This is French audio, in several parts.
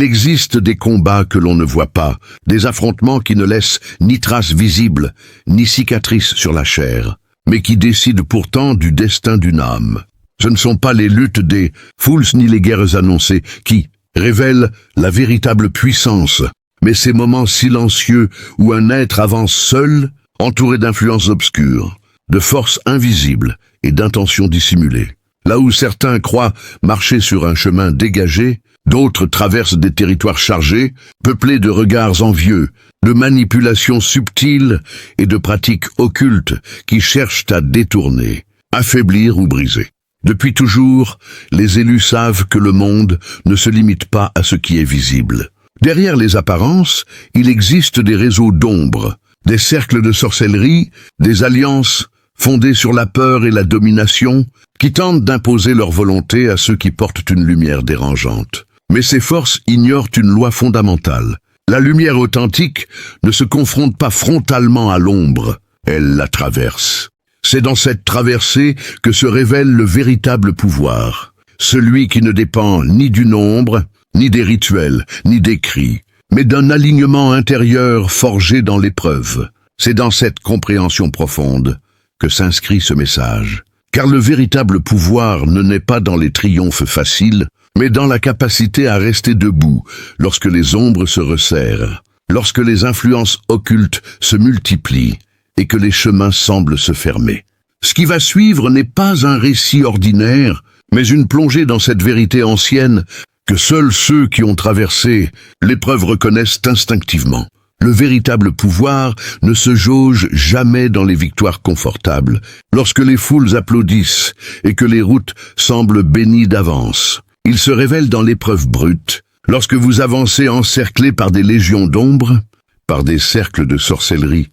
existe des combats que l'on ne voit pas, des affrontements qui ne laissent ni traces visibles, ni cicatrices sur la chair, mais qui décident pourtant du destin d'une âme. Ce ne sont pas les luttes des foules ni les guerres annoncées qui révèlent la véritable puissance, mais ces moments silencieux où un être avance seul, entouré d'influences obscures, de forces invisibles et d'intentions dissimulées. Là où certains croient marcher sur un chemin dégagé, d'autres traversent des territoires chargés, peuplés de regards envieux, de manipulations subtiles et de pratiques occultes qui cherchent à détourner, affaiblir ou briser. Depuis toujours, les élus savent que le monde ne se limite pas à ce qui est visible. Derrière les apparences, il existe des réseaux d'ombre, des cercles de sorcellerie, des alliances fondées sur la peur et la domination, qui tentent d'imposer leur volonté à ceux qui portent une lumière dérangeante. Mais ces forces ignorent une loi fondamentale. La lumière authentique ne se confronte pas frontalement à l'ombre, elle la traverse. C'est dans cette traversée que se révèle le véritable pouvoir, celui qui ne dépend ni du nombre, ni des rituels, ni des cris, mais d'un alignement intérieur forgé dans l'épreuve. C'est dans cette compréhension profonde que s'inscrit ce message. Car le véritable pouvoir ne naît pas dans les triomphes faciles, mais dans la capacité à rester debout lorsque les ombres se resserrent, lorsque les influences occultes se multiplient et que les chemins semblent se fermer. Ce qui va suivre n'est pas un récit ordinaire, mais une plongée dans cette vérité ancienne que seuls ceux qui ont traversé l'épreuve reconnaissent instinctivement. Le véritable pouvoir ne se jauge jamais dans les victoires confortables, lorsque les foules applaudissent et que les routes semblent bénies d'avance. Il se révèle dans l'épreuve brute, lorsque vous avancez encerclés par des légions d'ombre, par des cercles de sorcellerie,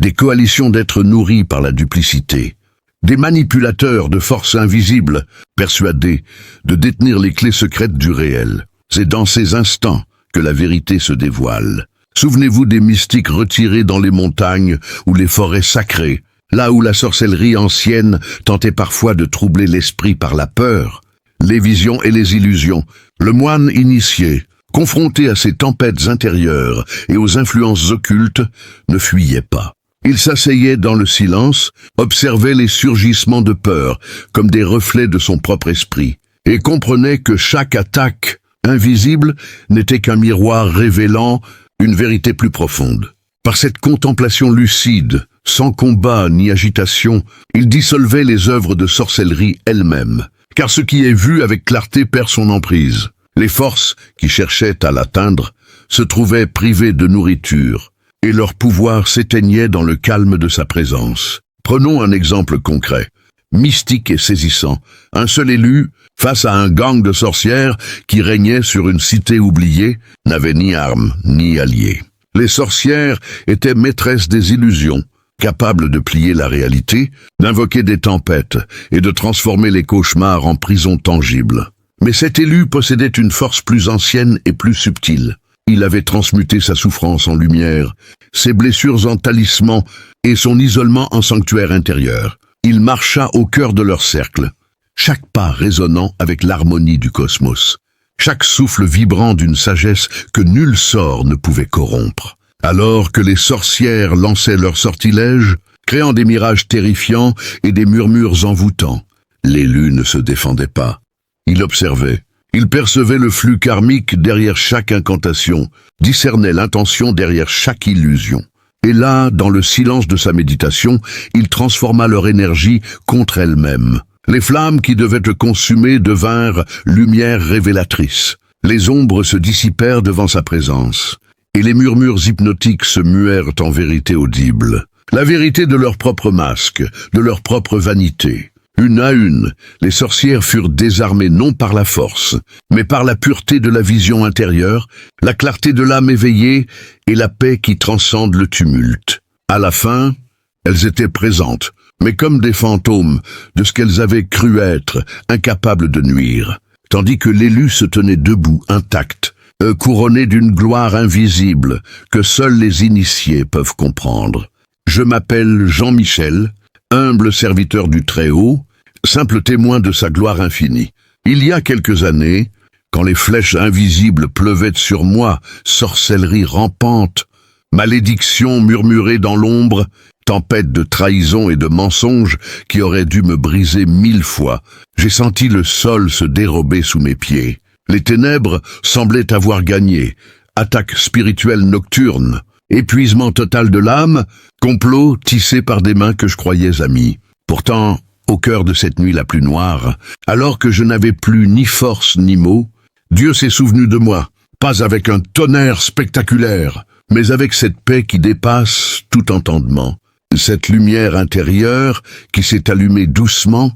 des coalitions d'êtres nourris par la duplicité, des manipulateurs de forces invisibles, persuadés de détenir les clés secrètes du réel. C'est dans ces instants que la vérité se dévoile. Souvenez-vous des mystiques retirés dans les montagnes ou les forêts sacrées, là où la sorcellerie ancienne tentait parfois de troubler l'esprit par la peur, les visions et les illusions. Le moine initié, confronté à ces tempêtes intérieures et aux influences occultes, ne fuyait pas. Il s'asseyait dans le silence, observait les surgissements de peur comme des reflets de son propre esprit, et comprenait que chaque attaque invisible n'était qu'un miroir révélant une vérité plus profonde. Par cette contemplation lucide, sans combat ni agitation, il dissolvait les œuvres de sorcellerie elles-mêmes, car ce qui est vu avec clarté perd son emprise. Les forces qui cherchaient à l'atteindre se trouvaient privées de nourriture, et leur pouvoir s'éteignait dans le calme de sa présence. Prenons un exemple concret, mystique et saisissant. Un seul élu, face à un gang de sorcières qui régnait sur une cité oubliée, n'avait ni armes ni alliés. Les sorcières étaient maîtresses des illusions, capables de plier la réalité, d'invoquer des tempêtes et de transformer les cauchemars en prisons tangibles. Mais cet élu possédait une force plus ancienne et plus subtile. Il avait transmuté sa souffrance en lumière, ses blessures en talisman et son isolement en sanctuaire intérieur. Il marcha au cœur de leur cercle, chaque pas résonnant avec l'harmonie du cosmos, chaque souffle vibrant d'une sagesse que nul sort ne pouvait corrompre. Alors que les sorcières lançaient leurs sortilèges, créant des mirages terrifiants et des murmures envoûtants, l'élu ne se défendait pas. Il observait. Il percevait le flux karmique derrière chaque incantation, discernait l'intention derrière chaque illusion. Et là, dans le silence de sa méditation, il transforma leur énergie contre elle-même. Les flammes qui devaient le consumer devinrent lumière révélatrice. Les ombres se dissipèrent devant sa présence, et les murmures hypnotiques se muèrent en vérité audible. La vérité de leur propre masque, de leur propre vanité. Une à une, les sorcières furent désarmées non par la force, mais par la pureté de la vision intérieure, la clarté de l'âme éveillée et la paix qui transcende le tumulte. À la fin, elles étaient présentes, mais comme des fantômes de ce qu'elles avaient cru être, incapables de nuire, tandis que l'élu se tenait debout, intact, couronné d'une gloire invisible que seuls les initiés peuvent comprendre. Je m'appelle Jean-Michel, humble serviteur du Très-Haut, simple témoin de sa gloire infinie. Il y a quelques années, quand les flèches invisibles pleuvaient sur moi, sorcellerie rampante, malédiction murmurée dans l'ombre, tempête de trahison et de mensonges qui auraient dû me briser 1000 fois. J'ai senti le sol se dérober sous mes pieds. Les ténèbres semblaient avoir gagné. Attaque spirituelle nocturne, épuisement total de l'âme, complot tissé par des mains que je croyais amies. Pourtant, au cœur de cette nuit la plus noire, alors que je n'avais plus ni force ni mots, Dieu s'est souvenu de moi, pas avec un tonnerre spectaculaire, mais avec cette paix qui dépasse tout entendement. Cette lumière intérieure qui s'est allumée doucement,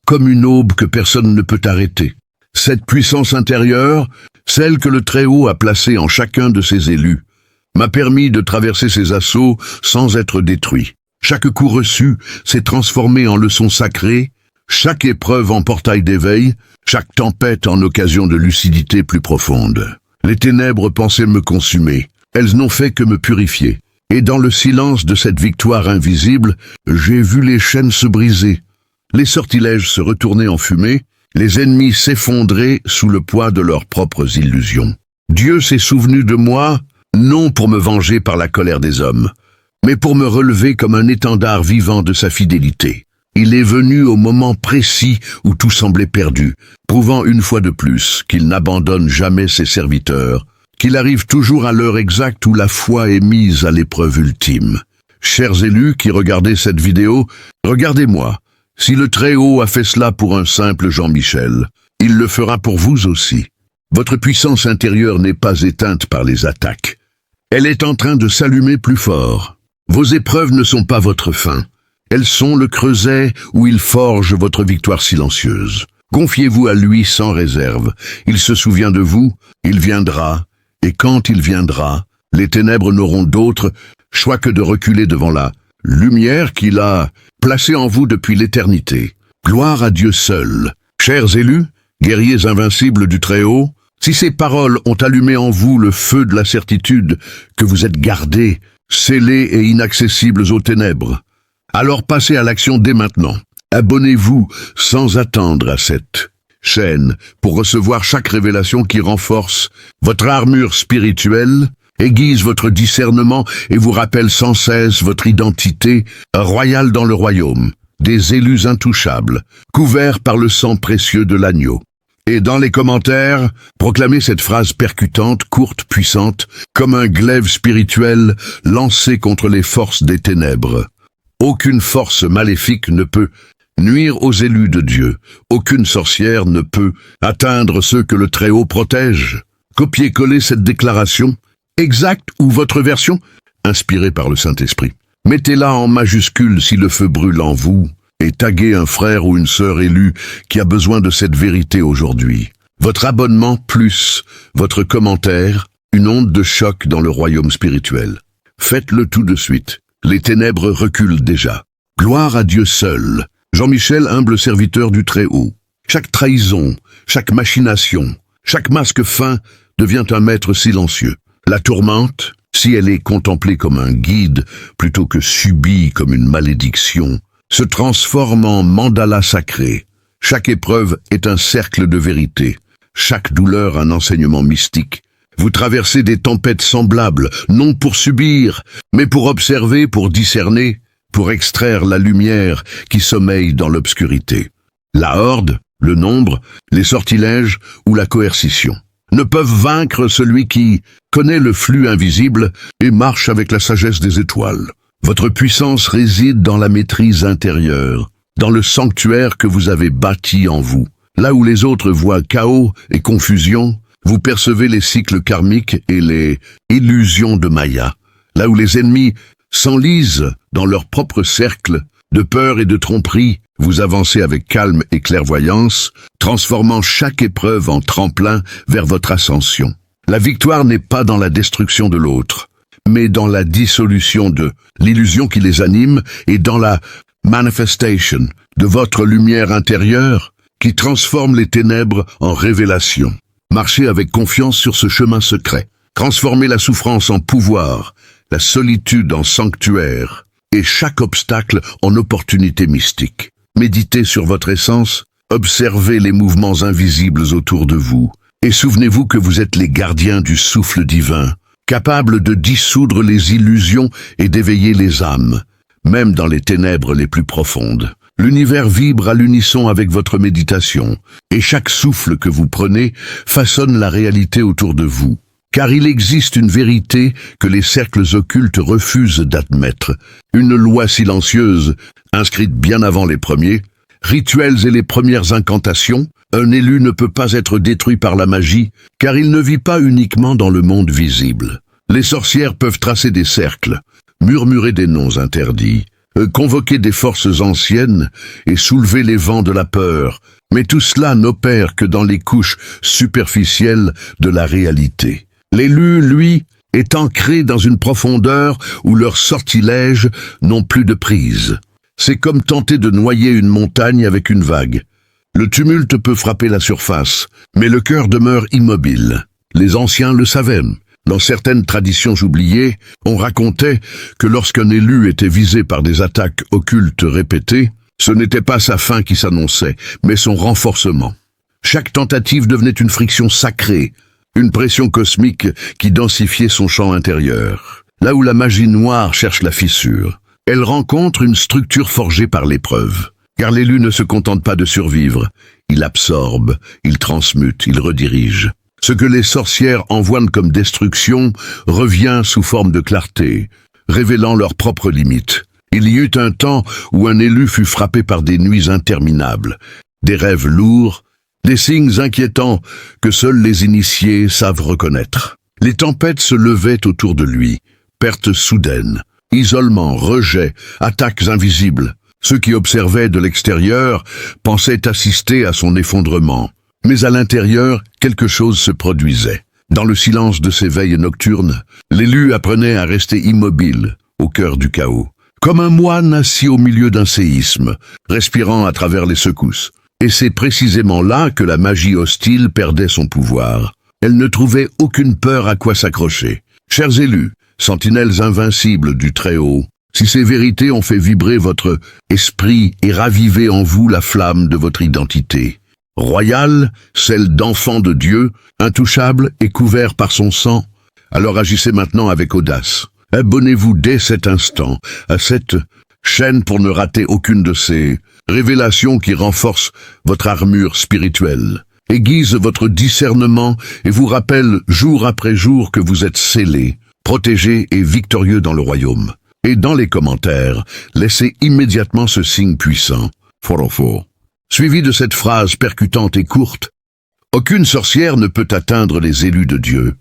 comme une aube que personne ne peut arrêter. Cette puissance intérieure, celle que le Très-Haut a placée en chacun de ses élus, m'a permis de traverser ses assauts sans être détruit. Chaque coup reçu s'est transformé en leçon sacrée, chaque épreuve en portail d'éveil, chaque tempête en occasion de lucidité plus profonde. Les ténèbres pensaient me consumer, elles n'ont fait que me purifier. Et dans le silence de cette victoire invisible, j'ai vu les chaînes se briser, les sortilèges se retourner en fumée, les ennemis s'effondrer sous le poids de leurs propres illusions. Dieu s'est souvenu de moi, non pour me venger par la colère des hommes, mais pour me relever comme un étendard vivant de sa fidélité. Il est venu au moment précis où tout semblait perdu, prouvant une fois de plus qu'il n'abandonne jamais ses serviteurs, qu'il arrive toujours à l'heure exacte où la foi est mise à l'épreuve ultime. Chers élus qui regardez cette vidéo, regardez-moi. Si le Très-Haut a fait cela pour un simple Jean-Michel, il le fera pour vous aussi. Votre puissance intérieure n'est pas éteinte par les attaques. Elle est en train de s'allumer plus fort. Vos épreuves ne sont pas votre fin. Elles sont le creuset où il forge votre victoire silencieuse. Confiez-vous à lui sans réserve. Il se souvient de vous, il viendra. Et quand il viendra, les ténèbres n'auront d'autre choix que de reculer devant la lumière qu'il a placée en vous depuis l'éternité. Gloire à Dieu seul. Chers élus, guerriers invincibles du Très-Haut, si ces paroles ont allumé en vous le feu de la certitude que vous êtes gardés, scellés et inaccessibles aux ténèbres, alors passez à l'action dès maintenant. Abonnez-vous sans attendre à cette chaîne pour recevoir chaque révélation qui renforce votre armure spirituelle, aiguise votre discernement et vous rappelle sans cesse votre identité royale dans le royaume, des élus intouchables, couverts par le sang précieux de l'agneau. Et dans les commentaires, proclamez cette phrase percutante, courte, puissante, comme un glaive spirituel lancé contre les forces des ténèbres. Aucune force maléfique ne peut nuire aux élus de Dieu. Aucune sorcière ne peut atteindre ceux que le Très-Haut protège. Copiez-collez cette déclaration, exacte ou votre version, inspirée par le Saint-Esprit. Mettez-la en majuscule si le feu brûle en vous et taguez un frère ou une sœur élue qui a besoin de cette vérité aujourd'hui. Votre abonnement plus votre commentaire, une onde de choc dans le royaume spirituel. Faites-le tout de suite. Les ténèbres reculent déjà. Gloire à Dieu seul. Jean-Michel, humble serviteur du Très-Haut. Chaque trahison, chaque machination, chaque masque fin devient un maître silencieux. La tourmente, si elle est contemplée comme un guide plutôt que subie comme une malédiction, se transforme en mandala sacré. Chaque épreuve est un cercle de vérité. Chaque douleur un enseignement mystique. Vous traversez des tempêtes semblables, non pour subir, mais pour observer, pour discerner, pour extraire la lumière qui sommeille dans l'obscurité. La horde, le nombre, les sortilèges ou la coercition ne peuvent vaincre celui qui connaît le flux invisible et marche avec la sagesse des étoiles. Votre puissance réside dans la maîtrise intérieure, dans le sanctuaire que vous avez bâti en vous. Là où les autres voient chaos et confusion, vous percevez les cycles karmiques et les illusions de Maya. Là où les ennemis s'enlisent dans leur propre cercle de peur et de tromperie, vous avancez avec calme et clairvoyance, transformant chaque épreuve en tremplin vers votre ascension. La victoire n'est pas dans la destruction de l'autre, mais dans la dissolution de l'illusion qui les anime et dans la manifestation de votre lumière intérieure qui transforme les ténèbres en révélation. Marchez avec confiance sur ce chemin secret. Transformez la souffrance en pouvoir, la solitude en sanctuaire et chaque obstacle en opportunité mystique. Méditez sur votre essence, observez les mouvements invisibles autour de vous Et souvenez-vous que vous êtes les gardiens du souffle divin, capables de dissoudre les illusions et d'éveiller les âmes, même dans les ténèbres les plus profondes. L'univers vibre à l'unisson avec votre méditation, et chaque souffle que vous prenez façonne la réalité autour de vous. Car il existe une vérité que les cercles occultes refusent d'admettre, une loi silencieuse, inscrite bien avant les premiers, rituels et les premières incantations. Un élu ne peut pas être détruit par la magie, car il ne vit pas uniquement dans le monde visible. Les sorcières peuvent tracer des cercles, murmurer des noms interdits, convoquer des forces anciennes et soulever les vents de la peur, mais tout cela n'opère que dans les couches superficielles de la réalité. L'élu, lui, est ancré dans une profondeur où leurs sortilèges n'ont plus de prise. C'est comme tenter de noyer une montagne avec une vague. Le tumulte peut frapper la surface, mais le cœur demeure immobile. Les anciens le savaient. Dans certaines traditions oubliées, on racontait que lorsqu'un élu était visé par des attaques occultes répétées, ce n'était pas sa fin qui s'annonçait, mais son renforcement. Chaque tentative devenait une friction sacrée, une pression cosmique qui densifiait son champ intérieur. Là où la magie noire cherche la fissure, elle rencontre une structure forgée par l'épreuve. Car l'élu ne se contente pas de survivre, il absorbe, il transmute, il redirige. Ce que les sorcières envoient comme destruction revient sous forme de clarté, révélant leurs propres limites. Il y eut un temps où un élu fut frappé par des nuits interminables, des rêves lourds, des signes inquiétants que seuls les initiés savent reconnaître. Les tempêtes se levaient autour de lui, pertes soudaines, isolement, rejet, attaques invisibles. Ceux qui observaient de l'extérieur pensaient assister à son effondrement. Mais à l'intérieur, quelque chose se produisait. Dans le silence de ses veilles nocturnes, l'élu apprenait à rester immobile, au cœur du chaos. Comme un moine assis au milieu d'un séisme, respirant à travers les secousses. Et c'est précisément là que la magie hostile perdait son pouvoir. Elle ne trouvait aucune peur à quoi s'accrocher. Chers élus, sentinelles invincibles du Très-Haut, si ces vérités ont fait vibrer votre esprit et ravivé en vous la flamme de votre identité, royale, celle d'enfant de Dieu, intouchable et couvert par son sang, alors agissez maintenant avec audace. Abonnez-vous dès cet instant à cette chaîne pour ne rater aucune de ces révélations qui renforcent votre armure spirituelle, aiguisent votre discernement et vous rappellent jour après jour que vous êtes scellés, protégés et victorieux dans le royaume. Et dans les commentaires, laissez immédiatement ce signe puissant, Forofo, suivi de cette phrase percutante et courte. Aucune sorcière ne peut atteindre les élus de Dieu.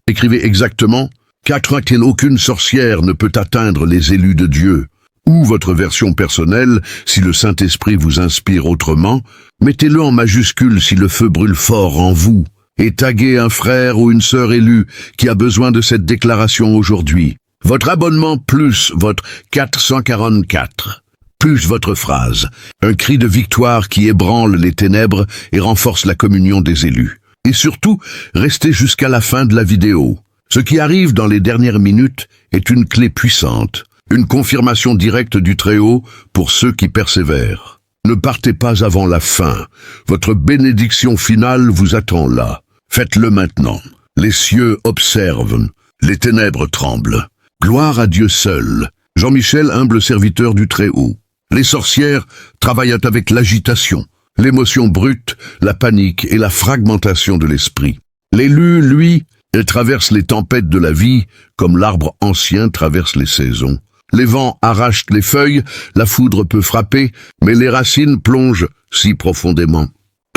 Écrivez exactement, qu'atteint-il aucune sorcière ne peut atteindre les élus de Dieu. Ou votre version personnelle, si le Saint-Esprit vous inspire autrement, mettez-le en majuscule si le feu brûle fort en vous, et taguez un frère ou une sœur élue qui a besoin de cette déclaration aujourd'hui. Votre abonnement plus votre 444, plus votre phrase, un cri de victoire qui ébranle les ténèbres et renforce la communion des élus. Et surtout, restez jusqu'à la fin de la vidéo. Ce qui arrive dans les dernières minutes est une clé puissante, une confirmation directe du Très-Haut pour ceux qui persévèrent. Ne partez pas avant la fin, votre bénédiction finale vous attend là. Faites-le maintenant. Les cieux observent, les ténèbres tremblent. Gloire à Dieu seul. Jean-Michel, humble serviteur du Très-Haut. Les sorcières travaillent avec l'agitation, l'émotion brute, la panique et la fragmentation de l'esprit. L'élu, lui, traverse les tempêtes de la vie comme l'arbre ancien traverse les saisons. Les vents arrachent les feuilles, la foudre peut frapper, mais les racines plongent si profondément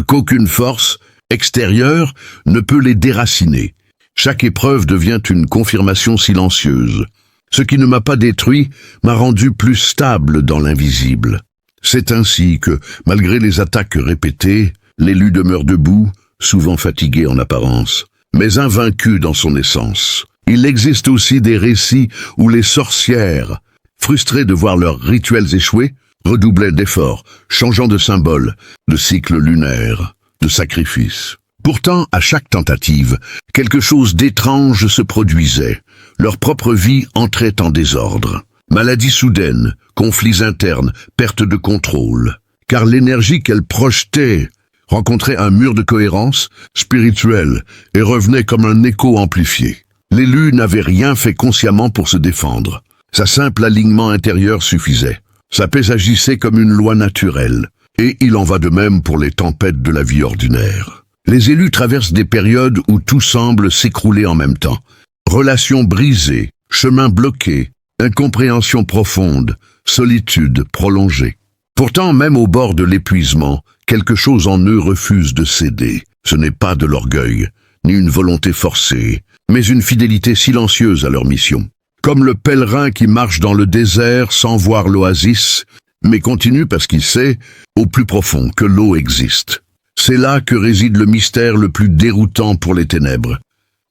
qu'aucune force extérieure ne peut les déraciner. Chaque épreuve devient une confirmation silencieuse. Ce qui ne m'a pas détruit m'a rendu plus stable dans l'invisible. C'est ainsi que, malgré les attaques répétées, l'élu demeure debout, souvent fatigué en apparence, mais invaincu dans son essence. Il existe aussi des récits où les sorcières, frustrées de voir leurs rituels échouer, redoublaient d'efforts, changeant de symbole, de cycle lunaire, de sacrifice. Pourtant, à chaque tentative, quelque chose d'étrange se produisait. Leur propre vie entrait en désordre. Maladies soudaines, conflits internes, perte de contrôle. Car l'énergie qu'elles projetaient rencontrait un mur de cohérence spirituelle et revenait comme un écho amplifié. L'élu n'avait rien fait consciemment pour se défendre. Sa simple alignement intérieur suffisait. Sa paix agissait comme une loi naturelle. Et il en va de même pour les tempêtes de la vie ordinaire. Les élus traversent des périodes où tout semble s'écrouler en même temps. Relations brisées, chemins bloqués, incompréhension profonde, solitude prolongée. Pourtant, même au bord de l'épuisement, quelque chose en eux refuse de céder. Ce n'est pas de l'orgueil, ni une volonté forcée, mais une fidélité silencieuse à leur mission. Comme le pèlerin qui marche dans le désert sans voir l'oasis, mais continue parce qu'il sait, au plus profond, que l'eau existe. C'est là que réside le mystère le plus déroutant pour les ténèbres.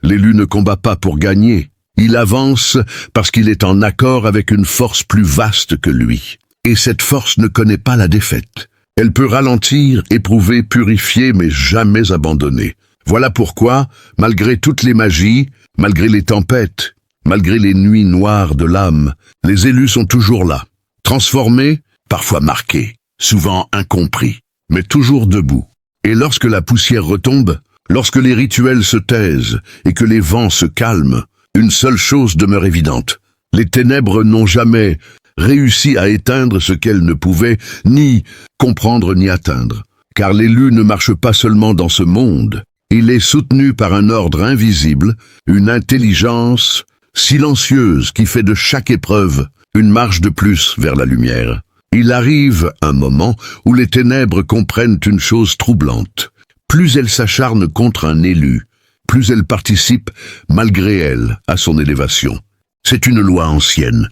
L'élu ne combat pas pour gagner, il avance parce qu'il est en accord avec une force plus vaste que lui. Et cette force ne connaît pas la défaite. Elle peut ralentir, éprouver, purifier, mais jamais abandonner. Voilà pourquoi, malgré toutes les magies, malgré les tempêtes, malgré les nuits noires de l'âme, les élus sont toujours là, transformés, parfois marqués, souvent incompris, mais toujours debout. Et lorsque la poussière retombe, lorsque les rituels se taisent et que les vents se calment, une seule chose demeure évidente. Les ténèbres n'ont jamais réussi à éteindre ce qu'elles ne pouvaient ni comprendre ni atteindre. Car l'élu ne marche pas seulement dans ce monde, il est soutenu par un ordre invisible, une intelligence silencieuse qui fait de chaque épreuve une marche de plus vers la lumière. Il arrive un moment où les ténèbres comprennent une chose troublante. Plus elles s'acharnent contre un élu, plus elles participent, malgré elles, à son élévation. C'est une loi ancienne,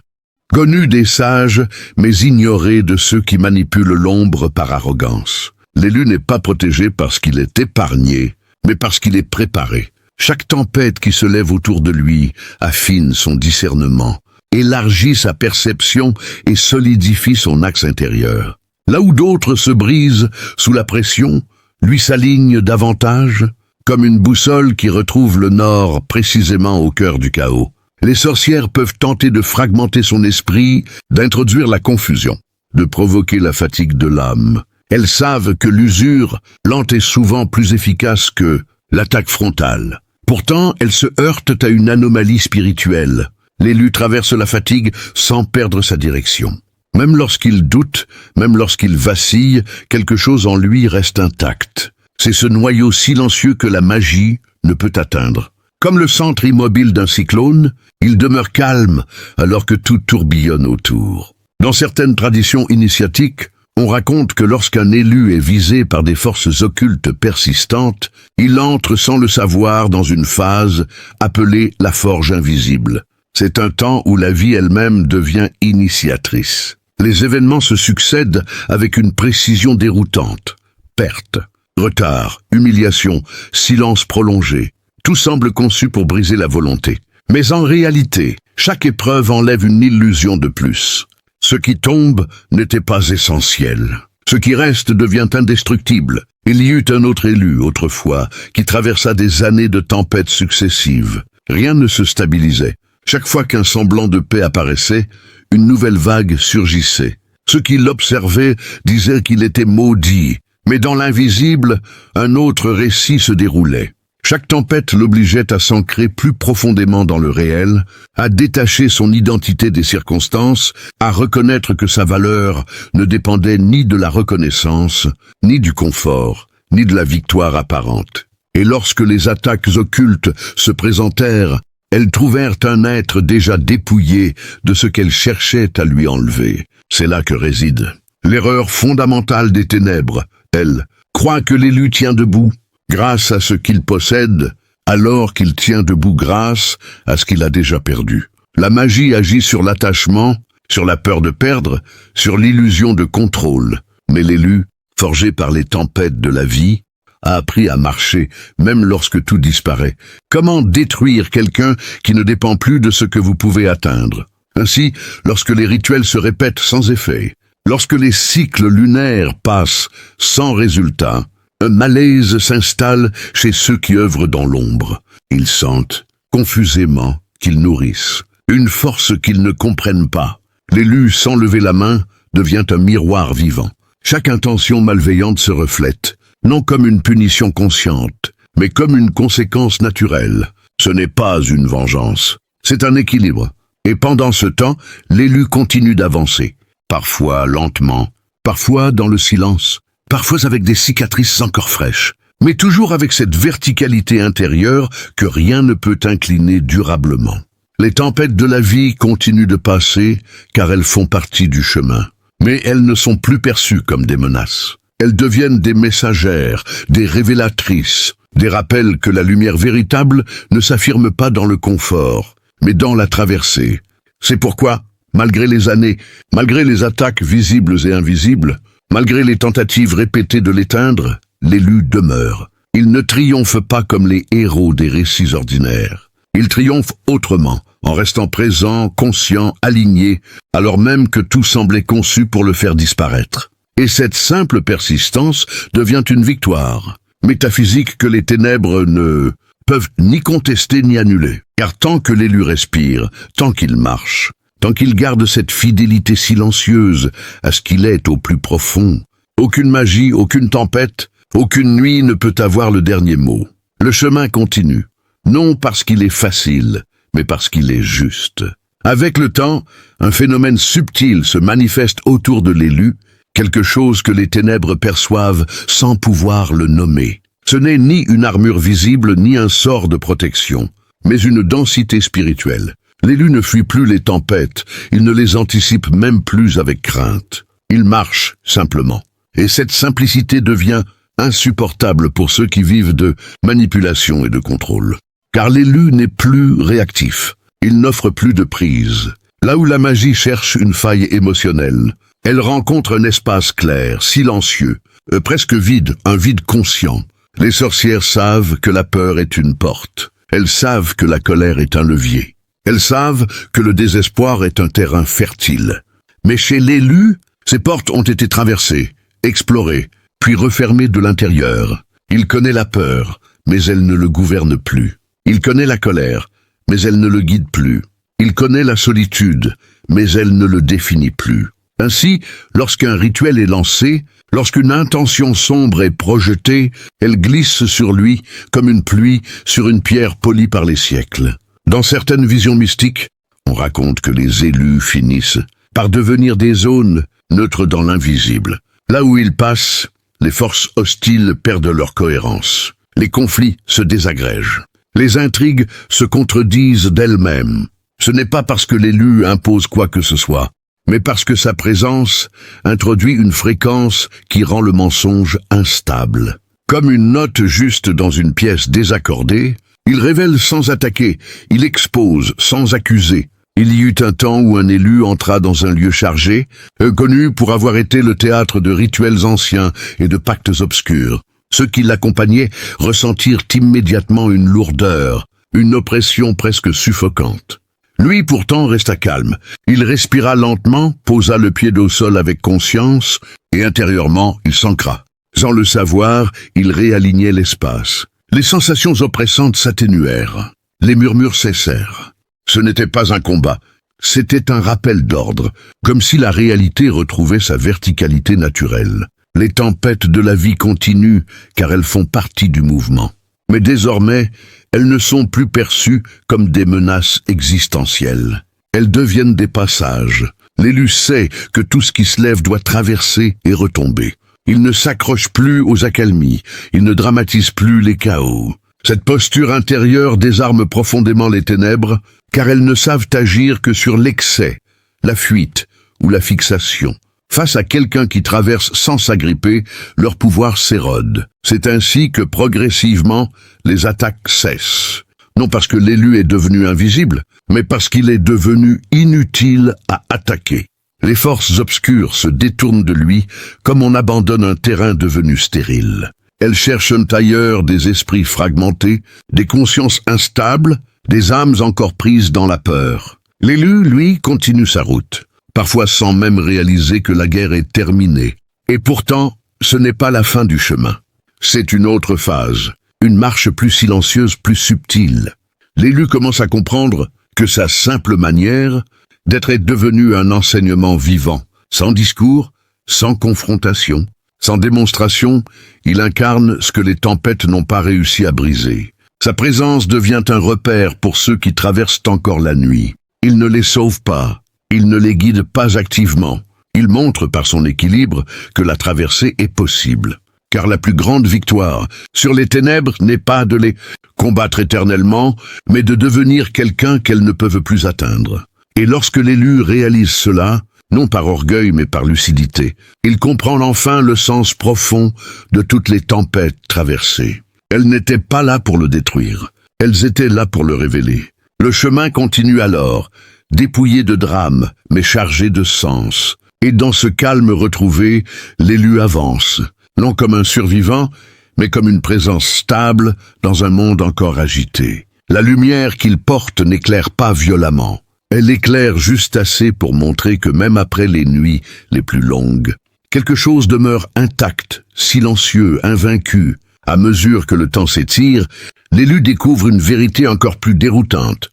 connue des sages, mais ignorée de ceux qui manipulent l'ombre par arrogance. L'élu n'est pas protégé parce qu'il est épargné, mais parce qu'il est préparé. Chaque tempête qui se lève autour de lui affine son discernement, élargit sa perception et solidifie son axe intérieur. Là où d'autres se brisent sous la pression, lui s'aligne davantage, comme une boussole qui retrouve le nord précisément au cœur du chaos. Les sorcières peuvent tenter de fragmenter son esprit, d'introduire la confusion, de provoquer la fatigue de l'âme. Elles savent que l'usure, lente est souvent plus efficace que l'attaque frontale. Pourtant, elles se heurtent à une anomalie spirituelle. L'élu traverse la fatigue sans perdre sa direction. Même lorsqu'il doute, même lorsqu'il vacille, quelque chose en lui reste intact. C'est ce noyau silencieux que la magie ne peut atteindre. Comme le centre immobile d'un cyclone, il demeure calme alors que tout tourbillonne autour. Dans certaines traditions initiatiques, on raconte que lorsqu'un élu est visé par des forces occultes persistantes, il entre sans le savoir dans une phase appelée la forge invisible. C'est un temps où la vie elle-même devient initiatrice. Les événements se succèdent avec une précision déroutante. Perte, retard, humiliation, silence prolongé. Tout semble conçu pour briser la volonté. Mais en réalité, chaque épreuve enlève une illusion de plus. Ce qui tombe n'était pas essentiel. Ce qui reste devient indestructible. Il y eut un autre élu, autrefois, qui traversa des années de tempêtes successives. Rien ne se stabilisait. Chaque fois qu'un semblant de paix apparaissait, une nouvelle vague surgissait. Ceux qui l'observaient disaient qu'il était maudit, mais dans l'invisible, un autre récit se déroulait. Chaque tempête l'obligeait à s'ancrer plus profondément dans le réel, à détacher son identité des circonstances, à reconnaître que sa valeur ne dépendait ni de la reconnaissance, ni du confort, ni de la victoire apparente. Et lorsque les attaques occultes se présentèrent, elles trouvèrent un être déjà dépouillé de ce qu'elles cherchaient à lui enlever. C'est là que réside l'erreur fondamentale des ténèbres. Elle croit que l'élu tient debout grâce à ce qu'il possède, alors qu'il tient debout grâce à ce qu'il a déjà perdu. La magie agit sur l'attachement, sur la peur de perdre, sur l'illusion de contrôle. Mais l'élu, forgé par les tempêtes de la vie, a appris à marcher, même lorsque tout disparaît. Comment détruire quelqu'un qui ne dépend plus de ce que vous pouvez atteindre? Ainsi, lorsque les rituels se répètent sans effet, lorsque les cycles lunaires passent sans résultat, un malaise s'installe chez ceux qui œuvrent dans l'ombre. Ils sentent, confusément, qu'ils nourrissent une force qu'ils ne comprennent pas. L'élu, sans lever la main, devient un miroir vivant. Chaque intention malveillante se reflète. non comme une punition consciente, mais comme une conséquence naturelle. Ce n'est pas une vengeance, c'est un équilibre. Et pendant ce temps, l'élu continue d'avancer, parfois lentement, parfois dans le silence, parfois avec des cicatrices encore fraîches, mais toujours avec cette verticalité intérieure que rien ne peut incliner durablement. Les tempêtes de la vie continuent de passer car elles font partie du chemin, mais elles ne sont plus perçues comme des menaces. Elles deviennent des messagères, des révélatrices, des rappels que la lumière véritable ne s'affirme pas dans le confort, mais dans la traversée. C'est pourquoi, malgré les années, malgré les attaques visibles et invisibles, malgré les tentatives répétées de l'éteindre, l'élu demeure. Il ne triomphe pas comme les héros des récits ordinaires. Il triomphe autrement, en restant présent, conscient, aligné, alors même que tout semblait conçu pour le faire disparaître. Et cette simple persistance devient une victoire, métaphysique que les ténèbres ne peuvent ni contester ni annuler. Car tant que l'élu respire, tant qu'il marche, tant qu'il garde cette fidélité silencieuse à ce qu'il est au plus profond, aucune magie, aucune tempête, aucune nuit ne peut avoir le dernier mot. Le chemin continue, non parce qu'il est facile, mais parce qu'il est juste. Avec le temps, un phénomène subtil se manifeste autour de l'élu, quelque chose que les ténèbres perçoivent sans pouvoir le nommer. Ce n'est ni une armure visible, ni un sort de protection, mais une densité spirituelle. L'élu ne fuit plus les tempêtes, il ne les anticipe même plus avec crainte. Il marche, simplement. Et cette simplicité devient insupportable pour ceux qui vivent de manipulation et de contrôle. Car l'élu n'est plus réactif. Il n'offre plus de prise. Là où la magie cherche une faille émotionnelle, elle rencontre un espace clair, silencieux, presque vide, un vide conscient. Les sorcières savent que la peur est une porte. Elles savent que la colère est un levier. Elles savent que le désespoir est un terrain fertile. Mais chez l'élu, ces portes ont été traversées, explorées, puis refermées de l'intérieur. Il connaît la peur, mais elle ne le gouverne plus. Il connaît la colère, mais elle ne le guide plus. Il connaît la solitude, mais elle ne le définit plus. Ainsi, lorsqu'un rituel est lancé, lorsqu'une intention sombre est projetée, elle glisse sur lui comme une pluie sur une pierre polie par les siècles. Dans certaines visions mystiques, on raconte que les élus finissent par devenir des zones neutres dans l'invisible. Là où ils passent, les forces hostiles perdent leur cohérence. Les conflits se désagrègent. Les intrigues se contredisent d'elles-mêmes. Ce n'est pas parce que l'élu impose quoi que ce soit, mais parce que sa présence introduit une fréquence qui rend le mensonge instable. Comme une note juste dans une pièce désaccordée, il révèle sans attaquer, il expose sans accuser. Il y eut un temps où un élu entra dans un lieu chargé, connu pour avoir été le théâtre de rituels anciens et de pactes obscurs. Ceux qui l'accompagnaient ressentirent immédiatement une lourdeur, une oppression presque suffocante. Lui pourtant resta calme. Il respira lentement, posa le pied au sol avec conscience, et intérieurement il s'ancra. Sans le savoir, il réalignait l'espace. Les sensations oppressantes s'atténuèrent. Les murmures cessèrent. Ce n'était pas un combat, c'était un rappel d'ordre, comme si la réalité retrouvait sa verticalité naturelle. Les tempêtes de la vie continuent, car elles font partie du mouvement. Mais désormais, elles ne sont plus perçues comme des menaces existentielles. Elles deviennent des passages. L'élu sait que tout ce qui se lève doit traverser et retomber. Il ne s'accroche plus aux accalmies, il ne dramatise plus les chaos. Cette posture intérieure désarme profondément les ténèbres, car elles ne savent agir que sur l'excès, la fuite ou la fixation. Face à quelqu'un qui traverse sans s'agripper, leur pouvoir s'érode. C'est ainsi que progressivement, les attaques cessent. Non parce que l'élu est devenu invisible, mais parce qu'il est devenu inutile à attaquer. Les forces obscures se détournent de lui comme on abandonne un terrain devenu stérile. Elles cherchent ailleurs des esprits fragmentés, des consciences instables, des âmes encore prises dans la peur. L'élu, lui, continue sa route, parfois sans même réaliser que la guerre est terminée. Et pourtant, ce n'est pas la fin du chemin. C'est une autre phase, une marche plus silencieuse, plus subtile. L'élu commence à comprendre que sa simple manière d'être est devenue un enseignement vivant, sans discours, sans confrontation, Sans démonstration, il incarne ce que les tempêtes n'ont pas réussi à briser. Sa présence devient un repère pour ceux qui traversent encore la nuit. Il ne les sauve pas, il ne les guide pas activement. Il montre par son équilibre que la traversée est possible. Car la plus grande victoire sur les ténèbres n'est pas de les combattre éternellement, mais de devenir quelqu'un qu'elles ne peuvent plus atteindre. Et lorsque l'élu réalise cela, non par orgueil mais par lucidité, il comprend enfin le sens profond de toutes les tempêtes traversées. Elles n'étaient pas là pour le détruire, elles étaient là pour le révéler. Le chemin continue alors, dépouillé de drames, mais chargé de sens. Et dans ce calme retrouvé, l'élu avance, non comme un survivant, mais comme une présence stable dans un monde encore agité. La lumière qu'il porte n'éclaire pas violemment. Elle éclaire juste assez pour montrer que même après les nuits les plus longues, quelque chose demeure intact, silencieux, invaincu. À mesure que le temps s'étire, l'élu découvre une vérité encore plus déroutante.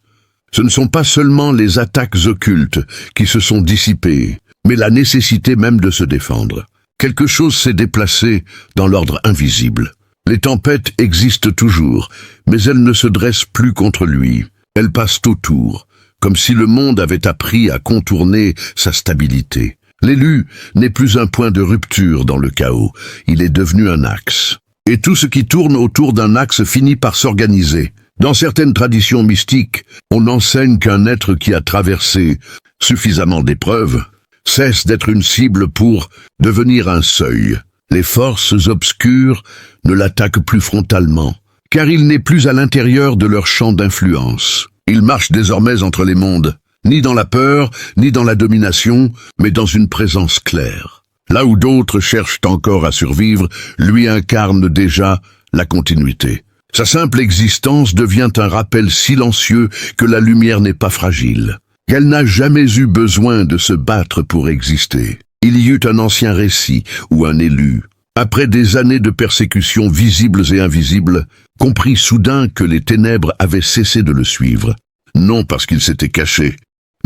Ce ne sont pas seulement les attaques occultes qui se sont dissipées, mais la nécessité même de se défendre. Quelque chose s'est déplacé dans l'ordre invisible. Les tempêtes existent toujours, mais elles ne se dressent plus contre lui. Elles passent autour, comme si le monde avait appris à contourner sa stabilité. L'élu n'est plus un point de rupture dans le chaos, il est devenu un axe. Et tout ce qui tourne autour d'un axe finit par s'organiser. Dans certaines traditions mystiques, on enseigne qu'un être qui a traversé suffisamment d'épreuves cesse d'être une cible pour devenir un seuil. Les forces obscures ne l'attaquent plus frontalement, car il n'est plus à l'intérieur de leur champ d'influence. Il marche désormais entre les mondes, ni dans la peur, ni dans la domination, mais dans une présence claire. Là où d'autres cherchent encore à survivre, lui incarne déjà la continuité. Sa simple existence devient un rappel silencieux que la lumière n'est pas fragile, qu'elle n'a jamais eu besoin de se battre pour exister. Il y eut un ancien récit où un élu, après des années de persécutions visibles et invisibles, comprit soudain que les ténèbres avaient cessé de le suivre, non parce qu'il s'était caché,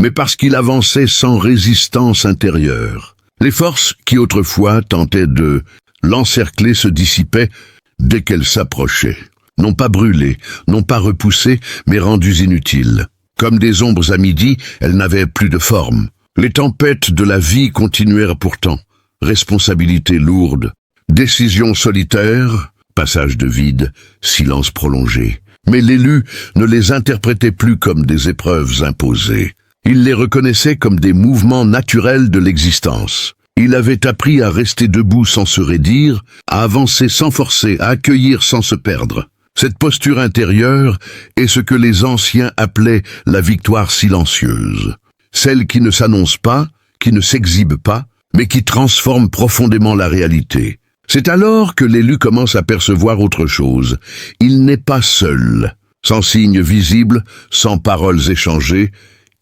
mais parce qu'il avançait sans résistance intérieure. Les forces qui autrefois tentaient de l'encercler se dissipaient dès qu'elles s'approchaient. Non pas brûlées, non pas repoussées, mais rendues inutiles. Comme des ombres à midi, elles n'avaient plus de forme. Les tempêtes de la vie continuèrent pourtant. Responsabilité lourde, décision solitaire, passage de vide, silence prolongé. Mais l'élu ne les interprétait plus comme des épreuves imposées. Il les reconnaissait comme des mouvements naturels de l'existence. Il avait appris à rester debout sans se raidir, à avancer sans forcer, à accueillir sans se perdre. Cette posture intérieure est ce que les anciens appelaient la victoire silencieuse. Celle qui ne s'annonce pas, qui ne s'exhibe pas, mais qui transforme profondément la réalité. C'est alors que l'élu commence à percevoir autre chose. Il n'est pas seul. Sans signes visibles, sans paroles échangées,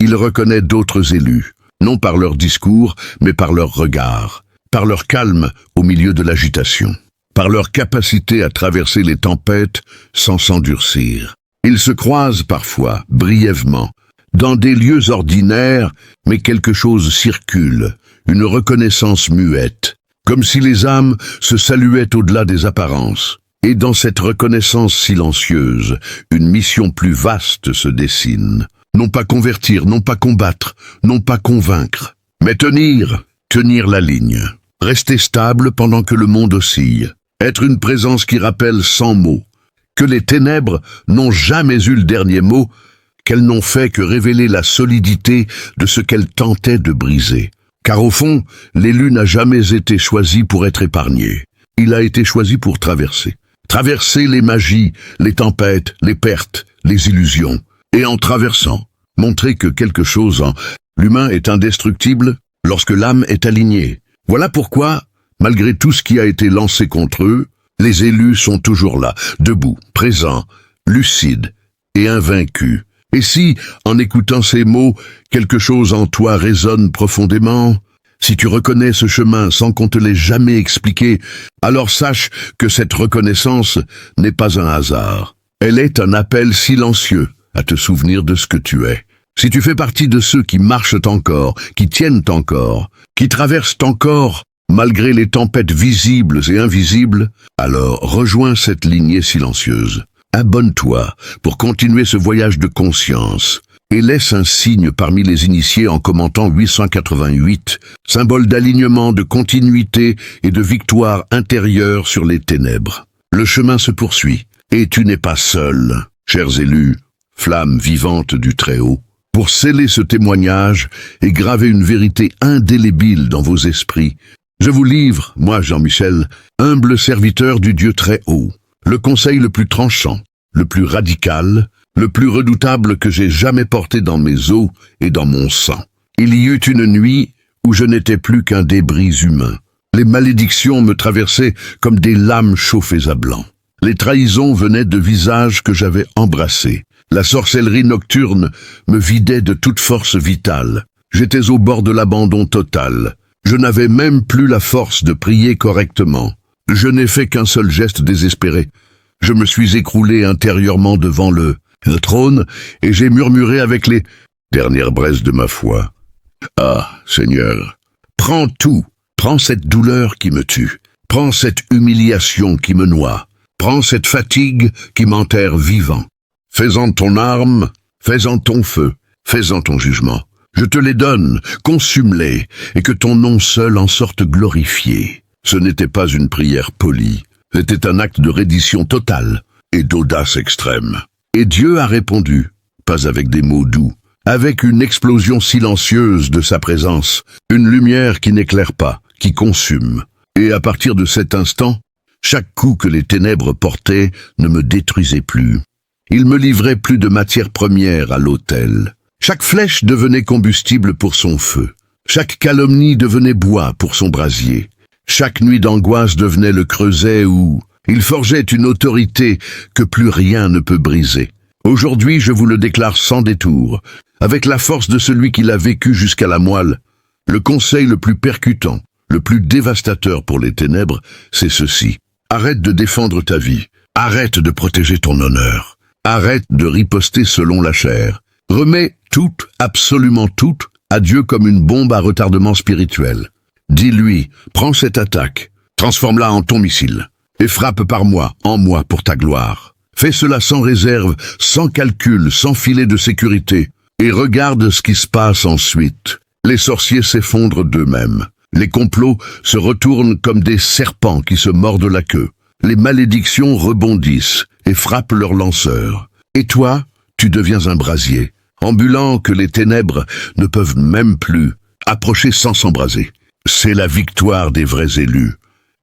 il reconnaît d'autres élus, non par leur discours, mais par leur regard, par leur calme au milieu de l'agitation, par leur capacité à traverser les tempêtes sans s'endurcir. Ils se croisent parfois, brièvement, dans des lieux ordinaires, mais quelque chose circule, une reconnaissance muette, comme si les âmes se saluaient au-delà des apparences. Et dans cette reconnaissance silencieuse, une mission plus vaste se dessine. Non pas convertir, non pas combattre, non pas convaincre, mais tenir la ligne. Rester stable pendant que le monde oscille. Être une présence qui rappelle sans mots que les ténèbres n'ont jamais eu le dernier mot, qu'elles n'ont fait que révéler la solidité de ce qu'elles tentaient de briser. Car au fond, l'élu n'a jamais été choisi pour être épargné. Il a été choisi pour traverser. Traverser les magies, les tempêtes, les pertes, les illusions. Et en traversant, montrer que quelque chose en l'humain est indestructible lorsque l'âme est alignée. Voilà pourquoi, malgré tout ce qui a été lancé contre eux, les élus sont toujours là, debout, présents, lucides et invaincus. Et si, en écoutant ces mots, quelque chose en toi résonne profondément, si tu reconnais ce chemin sans qu'on te l'ait jamais expliqué, alors sache que cette reconnaissance n'est pas un hasard. Elle est un appel silencieux à te souvenir de ce que tu es. Si tu fais partie de ceux qui marchent encore, qui tiennent encore, qui traversent encore, malgré les tempêtes visibles et invisibles, alors rejoins cette lignée silencieuse. Abonne-toi pour continuer ce voyage de conscience et laisse un signe parmi les initiés en commentant 888, symbole d'alignement, de continuité et de victoire intérieure sur les ténèbres. Le chemin se poursuit et tu n'es pas seul, chers élus, flammes vivantes du Très-Haut, pour sceller ce témoignage et graver une vérité indélébile dans vos esprits. Je vous livre, moi Jean-Michel, humble serviteur du Dieu Très-Haut, le conseil le plus tranchant, le plus radical, le plus redoutable que j'ai jamais porté dans mes os et dans mon sang. Il y eut une nuit où je n'étais plus qu'un débris humain. Les malédictions me traversaient comme des lames chauffées à blanc. Les trahisons venaient de visages que j'avais embrassés. La sorcellerie nocturne me vidait de toute force vitale. J'étais au bord de l'abandon total. Je n'avais même plus la force de prier correctement. Je n'ai fait qu'un seul geste désespéré. Je me suis écroulé intérieurement devant le trône et j'ai murmuré avec les dernières braises de ma foi. Ah, Seigneur, prends tout. Prends cette douleur qui me tue. Prends cette humiliation qui me noie. Prends cette fatigue qui m'enterre vivant. Fais-en ton arme, fais-en ton feu, fais-en ton jugement. Je te les donne, consume-les, et que ton nom seul en sorte glorifié. Ce n'était pas une prière polie, c'était un acte de reddition totale et d'audace extrême. Et Dieu a répondu, pas avec des mots doux, avec une explosion silencieuse de sa présence, une lumière qui n'éclaire pas, qui consume. Et à partir de cet instant, chaque coup que les ténèbres portaient ne me détruisait plus. Il me livrait plus de matière première à l'autel. Chaque flèche devenait combustible pour son feu. Chaque calomnie devenait bois pour son brasier. Chaque nuit d'angoisse devenait le creuset où il forgeait une autorité que plus rien ne peut briser. Aujourd'hui, je vous le déclare sans détour, avec la force de celui qui l'a vécu jusqu'à la moelle. Le conseil le plus percutant, le plus dévastateur pour les ténèbres, c'est ceci. Arrête de défendre ta vie. Arrête de protéger ton honneur. Arrête de riposter selon la chair. Remets tout, absolument tout, à Dieu comme une bombe à retardement spirituel. Dis-lui, prends cette attaque, transforme-la en ton missile, et frappe par moi, en moi, pour ta gloire. Fais cela sans réserve, sans calcul, sans filet de sécurité, et regarde ce qui se passe ensuite. Les sorciers s'effondrent d'eux-mêmes. Les complots se retournent comme des serpents qui se mordent la queue. Les malédictions rebondissent et frappent leurs lanceurs. Et toi, tu deviens un brasier, ambulant que les ténèbres ne peuvent même plus approcher sans s'embraser. C'est la victoire des vrais élus.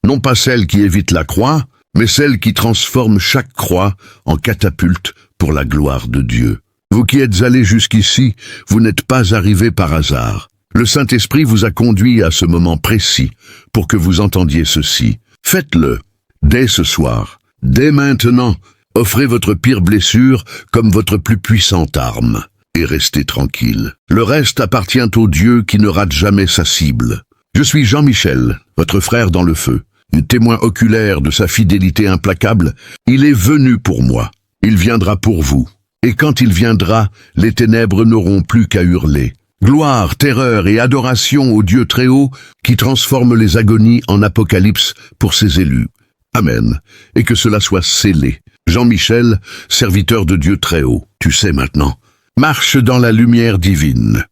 Non pas celle qui évite la croix, mais celle qui transforme chaque croix en catapulte pour la gloire de Dieu. Vous qui êtes allés jusqu'ici, vous n'êtes pas arrivés par hasard. Le Saint-Esprit vous a conduit à ce moment précis pour que vous entendiez ceci. Faites-le, dès ce soir, dès maintenant, offrez votre pire blessure comme votre plus puissante arme, et restez tranquille. Le reste appartient au Dieu qui ne rate jamais sa cible. Je suis Jean-Michel, votre frère dans le feu, un témoin oculaire de sa fidélité implacable. Il est venu pour moi, il viendra pour vous. Et quand il viendra, les ténèbres n'auront plus qu'à hurler. Gloire, terreur et adoration au Dieu Très-Haut qui transforme les agonies en apocalypse pour ses élus. Amen. Et que cela soit scellé. Jean-Michel, serviteur de Dieu Très-Haut, tu sais maintenant. Marche dans la lumière divine.